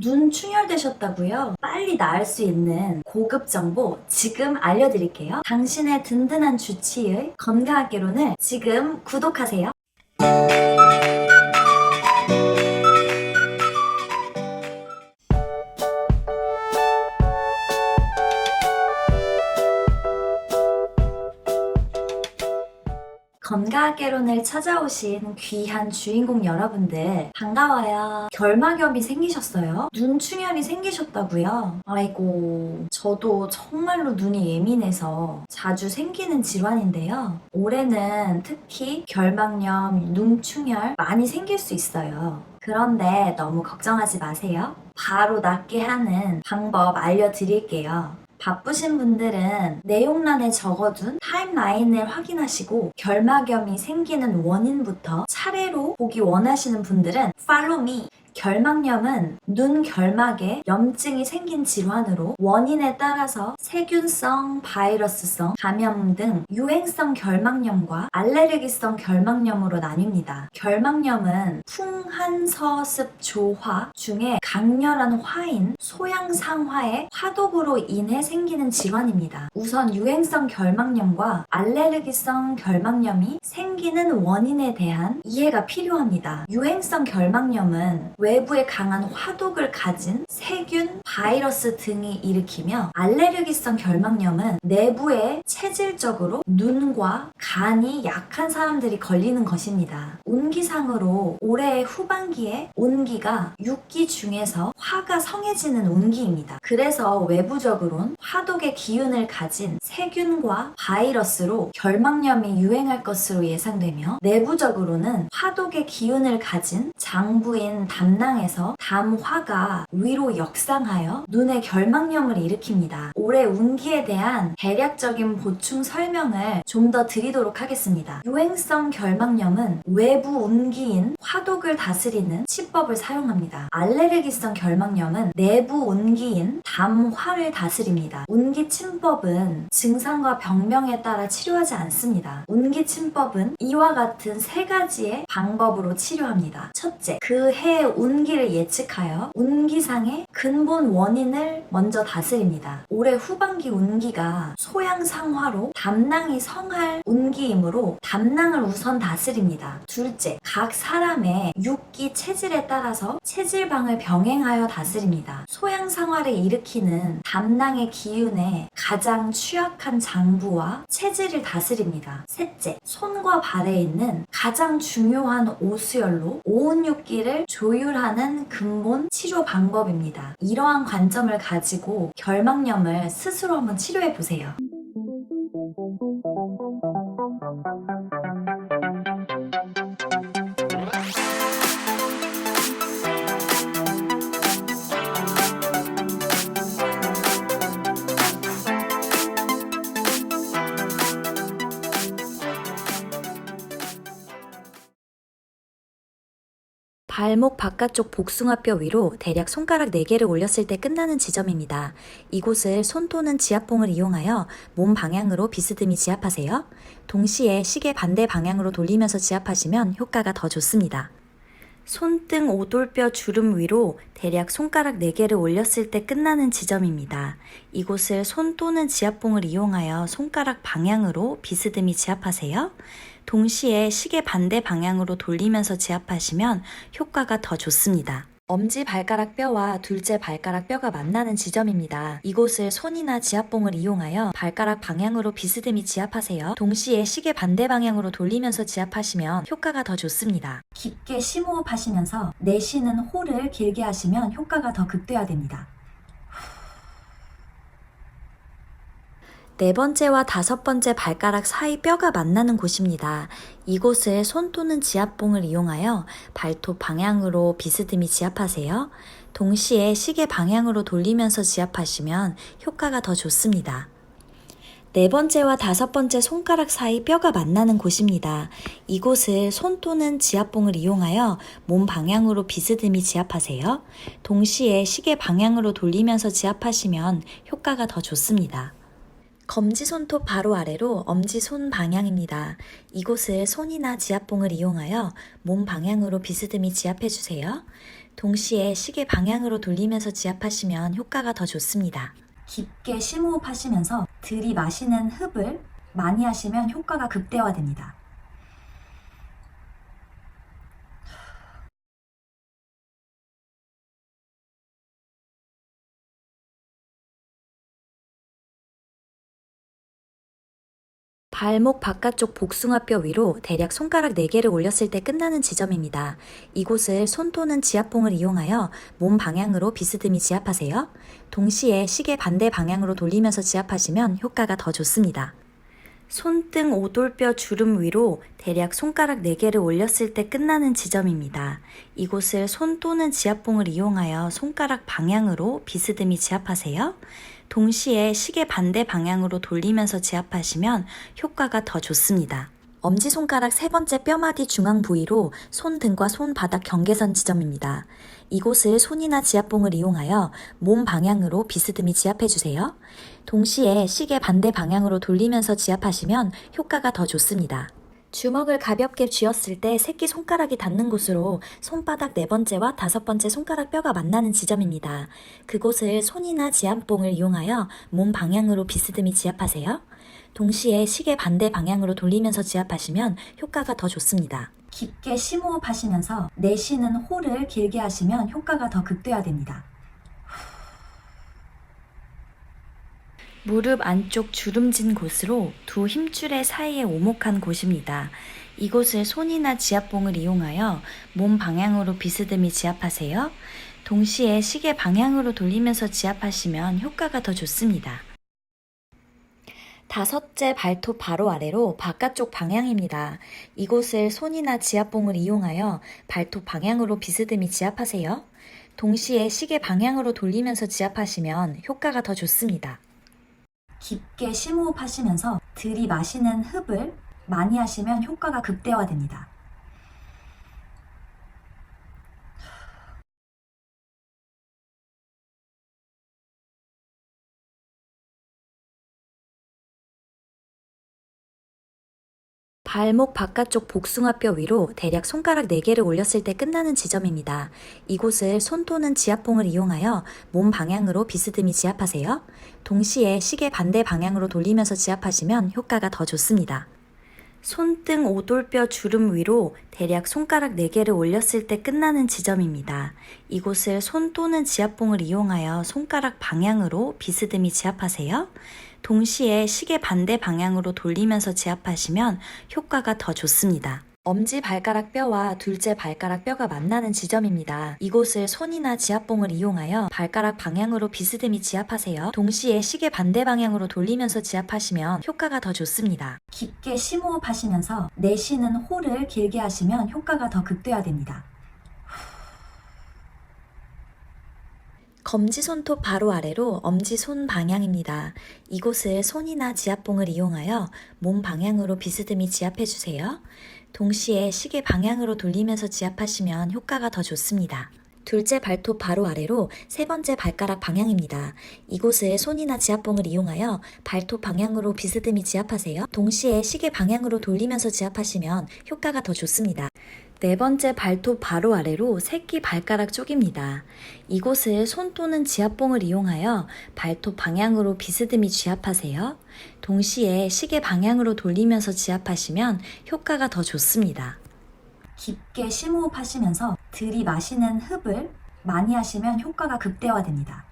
눈 충혈되셨다고요? 빨리 나을 수 있는 고급 정보 지금 알려드릴게요. 당신의 든든한 주치의 건강학개론을 지금 구독하세요. 건강학개론을 찾아오신 귀한 주인공 여러분들 반가워요. 결막염이 생기셨어요? 눈 충혈이 생기셨다고요? 아이고, 저도 정말로 눈이 예민해서 자주 생기는 질환인데요. 올해는 특히 결막염, 눈 충혈 많이 생길 수 있어요. 그런데 너무 걱정하지 마세요. 바로 낫게 하는 방법 알려드릴게요. 바쁘신 분들은 내용란에 적어둔 타임라인을 확인하시고 결막염이 생기는 원인부터 차례로 보기 원하시는 분들은 Follow me. 결막염은 눈 결막에 염증이 생긴 질환으로 원인에 따라서 세균성, 바이러스성, 감염 등 유행성 결막염과 알레르기성 결막염으로 나뉩니다. 결막염은 풍한서습조화 중에 강렬한 화인 소양상화의 화독으로 인해 생기는 질환입니다. 우선 유행성 결막염과 알레르기성 결막염이 생기는 원인에 대한 이해가 필요합니다. 유행성 결막염은 외부에 강한 화독을 가진 세균, 바이러스 등이 일으키며 알레르기성 결막염은 내부에 체질적으로 눈과 간이 약한 사람들이 걸리는 것입니다. 운기상으로 올해 후반기에 온기가 6기 중에서 화가 성해지는 온기입니다. 그래서 외부적으론 화독의 기운을 가진 세균과 바이러스로 결막염이 유행할 것으로 예상되며 내부적으로는 화독의 기운을 가진 장부인 담낭에서 담화가 위로 역상하여 눈에 결막염을 일으킵니다. 올해 운기에 대한 대략적인 보충 설명을 좀 더 드리도록 하겠습니다. 유행성 결막염은 외부 운기인 화독을 다스리는 치법을 사용합니다. 알레르기성 결막염은 내부 운기인 담화를 다스립니다. 운기 침법은 증상과 병명에 따라 치료하지 않습니다. 운기 침법은 이와 같은 세 가지의 방법으로 치료합니다. 첫째, 그 해의 운기를 예측하여 운기상의 근본 원인을 먼저 다스립니다. 올해 후반기 운기가 소양상화로 담낭이 성할 운기이므로 담낭을 우선 다스립니다. 둘째, 각 사람의 육기 체질에 따라서 체질방을 병행하여 다스립니다. 소양상화를 일으키는 담낭의 기운에 가장 취약한 장부와 체질을 다스립니다. 셋째, 손과 발에 있는 가장 중요한 오수열로 오운육기를 조율하는 근본 치료 방법입니다. 이러한 관점을 가지고 결막염을 스스로 한번 치료해 보세요. 발목 바깥쪽 복숭아뼈 위로 대략 손가락 4개를 올렸을 때 끝나는 지점입니다. 이곳을 손 또는 지압봉을 이용하여 몸 방향으로 비스듬히 지압하세요. 동시에 시계 반대 방향으로 돌리면서 지압하시면 효과가 더 좋습니다. 손등 오돌뼈 주름 위로 대략 손가락 4개를 올렸을 때 끝나는 지점입니다. 이곳을 손 또는 지압봉을 이용하여 손가락 방향으로 비스듬히 지압하세요. 동시에 시계 반대 방향으로 돌리면서 지압하시면 효과가 더 좋습니다. 엄지발가락 뼈와 둘째 발가락 뼈가 만나는 지점입니다. 이곳을 손이나 지압봉을 이용하여 발가락 방향으로 비스듬히 지압하세요. 동시에 시계 반대 방향으로 돌리면서 지압하시면 효과가 더 좋습니다. 깊게 심호흡하시면서 내쉬는 호를 길게 하시면 효과가 더 극대화됩니다. 4번째와 5번째 발가락 사이 뼈가 만나는 곳입니다. 이곳을 손 또는 지압봉을 이용하여 발톱 방향으로 비스듬히 지압하세요. 동시에 시계 방향으로 돌리면서 지압하시면 효과가 더 좋습니다. 4번째와 5번째 손가락 사이 뼈가 만나는 곳입니다. 이곳을 손 또는 지압봉을 이용하여 몸 방향으로 비스듬히 지압하세요. 동시에 시계 방향으로 돌리면서 지압하시면 효과가 더 좋습니다. 검지손톱 바로 아래로 엄지손 방향입니다. 이곳을 손이나 지압봉을 이용하여 몸 방향으로 비스듬히 지압해주세요. 동시에 시계 방향으로 돌리면서 지압하시면 효과가 더 좋습니다. 깊게 심호흡하시면서 들이마시는 흡을 많이 하시면 효과가 극대화됩니다. 발목 바깥쪽 복숭아뼈 위로 대략 손가락 4개를 올렸을 때 끝나는 지점입니다. 이곳을 손 또는 지압봉을 이용하여 몸 방향으로 비스듬히 지압하세요. 동시에 시계 반대 방향으로 돌리면서 지압하시면 효과가 더 좋습니다. 손등 오돌뼈 주름 위로 대략 손가락 4개를 올렸을 때 끝나는 지점입니다. 이곳을 손 또는 지압봉을 이용하여 손가락 방향으로 비스듬히 지압하세요. 동시에 시계 반대 방향으로 돌리면서 지압하시면 효과가 더 좋습니다. 엄지손가락 3번째 뼈마디 중앙 부위로 손등과 손바닥 경계선 지점입니다. 이곳을 손이나 지압봉을 이용하여 몸 방향으로 비스듬히 지압해주세요. 동시에 시계 반대 방향으로 돌리면서 지압하시면 효과가 더 좋습니다. 주먹을 가볍게 쥐었을 때 새끼손가락이 닿는 곳으로 손바닥 4번째와 5번째 손가락 뼈가 만나는 지점입니다. 그곳을 손이나 지압봉을 이용하여 몸 방향으로 비스듬히 지압하세요. 동시에 시계 반대 방향으로 돌리면서 지압하시면 효과가 더 좋습니다. 깊게 심호흡하시면서 내쉬는 호를 길게 하시면 효과가 더 극대화됩니다. 무릎 안쪽 주름진 곳으로 두 힘줄의 사이에 오목한 곳입니다. 이곳을 손이나 지압봉을 이용하여 몸 방향으로 비스듬히 지압하세요. 동시에 시계 방향으로 돌리면서 지압하시면 효과가 더 좋습니다. 5째 발톱 바로 아래로 바깥쪽 방향입니다. 이곳을 손이나 지압봉을 이용하여 발톱 방향으로 비스듬히 지압하세요. 동시에 시계 방향으로 돌리면서 지압하시면 효과가 더 좋습니다. 깊게 심호흡하시면서 들이마시는 흡을 많이 하시면 효과가 극대화됩니다. 발목 바깥쪽 복숭아뼈 위로 대략 손가락 4개를 올렸을 때 끝나는 지점입니다. 이곳을 손 또는 지압봉을 이용하여 몸 방향으로 비스듬히 지압하세요. 동시에 시계 반대 방향으로 돌리면서 지압하시면 효과가 더 좋습니다. 손등 오돌뼈 주름 위로 대략 손가락 4개를 올렸을 때 끝나는 지점입니다. 이곳을 손 또는 지압봉을 이용하여 손가락 방향으로 비스듬히 지압하세요. 동시에 시계 반대 방향으로 돌리면서 지압하시면 효과가 더 좋습니다. 엄지발가락 뼈와 둘째 발가락 뼈가 만나는 지점입니다. 이곳을 손이나 지압봉을 이용하여 발가락 방향으로 비스듬히 지압하세요. 동시에 시계 반대 방향으로 돌리면서 지압하시면 효과가 더 좋습니다. 깊게 심호흡하시면서 내쉬는 호를 길게 하시면 효과가 더 극대화됩니다. 검지손톱 바로 아래로 엄지손 방향입니다. 이곳을 손이나 지압봉을 이용하여 몸 방향으로 비스듬히 지압해주세요. 동시에 시계 방향으로 돌리면서 지압하시면 효과가 더 좋습니다. 둘째 발톱 바로 아래로 3번째 발가락 방향입니다. 이곳을 손이나 지압봉을 이용하여 발톱 방향으로 비스듬히 지압하세요. 동시에 시계 방향으로 돌리면서 지압하시면 효과가 더 좋습니다. 4번째 발톱 바로 아래로 새끼 발가락 쪽입니다. 이곳을 손 또는 지압봉을 이용하여 발톱 방향으로 비스듬히 지압하세요. 동시에 시계 방향으로 돌리면서 지압하시면 효과가 더 좋습니다. 깊게 심호흡하시면서 들이마시는 흡을 많이 하시면 효과가 극대화됩니다.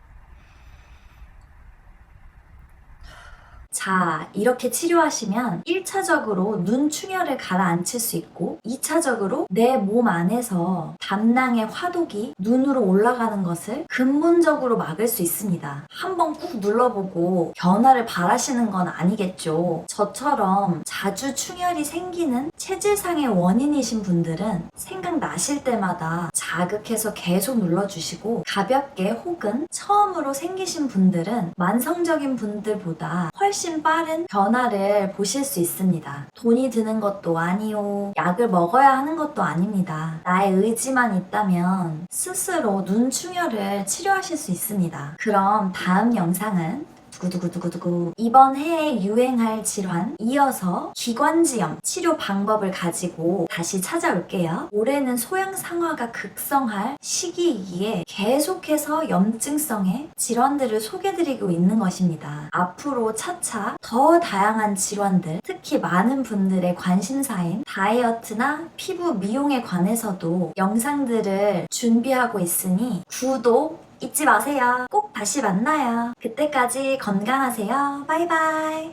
자, 이렇게 치료하시면 1차적으로 눈 충혈을 가라앉힐 수 있고 2차적으로 내 몸 안에서 담낭의 화독이 눈으로 올라가는 것을 근본적으로 막을 수 있습니다. 한번 꾹 눌러보고 변화를 바라시는 건 아니겠죠. 저처럼 자주 충혈이 생기는 체질상의 원인이신 분들은 생각나실 때마다 자극해서 계속 눌러주시고 가볍게 혹은 처음으로 생기신 분들은 만성적인 분들보다 훨씬 빠른 변화를 보실 수 있습니다. 돈이 드는 것도 아니요. 약을 먹어야 하는 것도 아닙니다. 나의 의지만 있다면 스스로 눈 충혈을 치료하실 수 있습니다. 그럼 다음 영상은 두구두구두구두구. 이번 해에 유행할 질환, 이어서 기관지염 치료 방법을 가지고 다시 찾아올게요. 올해는 소양상화가 극성할 시기이기에 계속해서 염증성의 질환들을 소개드리고 있는 것입니다. 앞으로 차차 더 다양한 질환들, 특히 많은 분들의 관심사인 다이어트나 피부 미용에 관해서도 영상들을 준비하고 있으니 구독 잊지 마세요. 꼭 다시 만나요. 그때까지 건강하세요. 바이바이.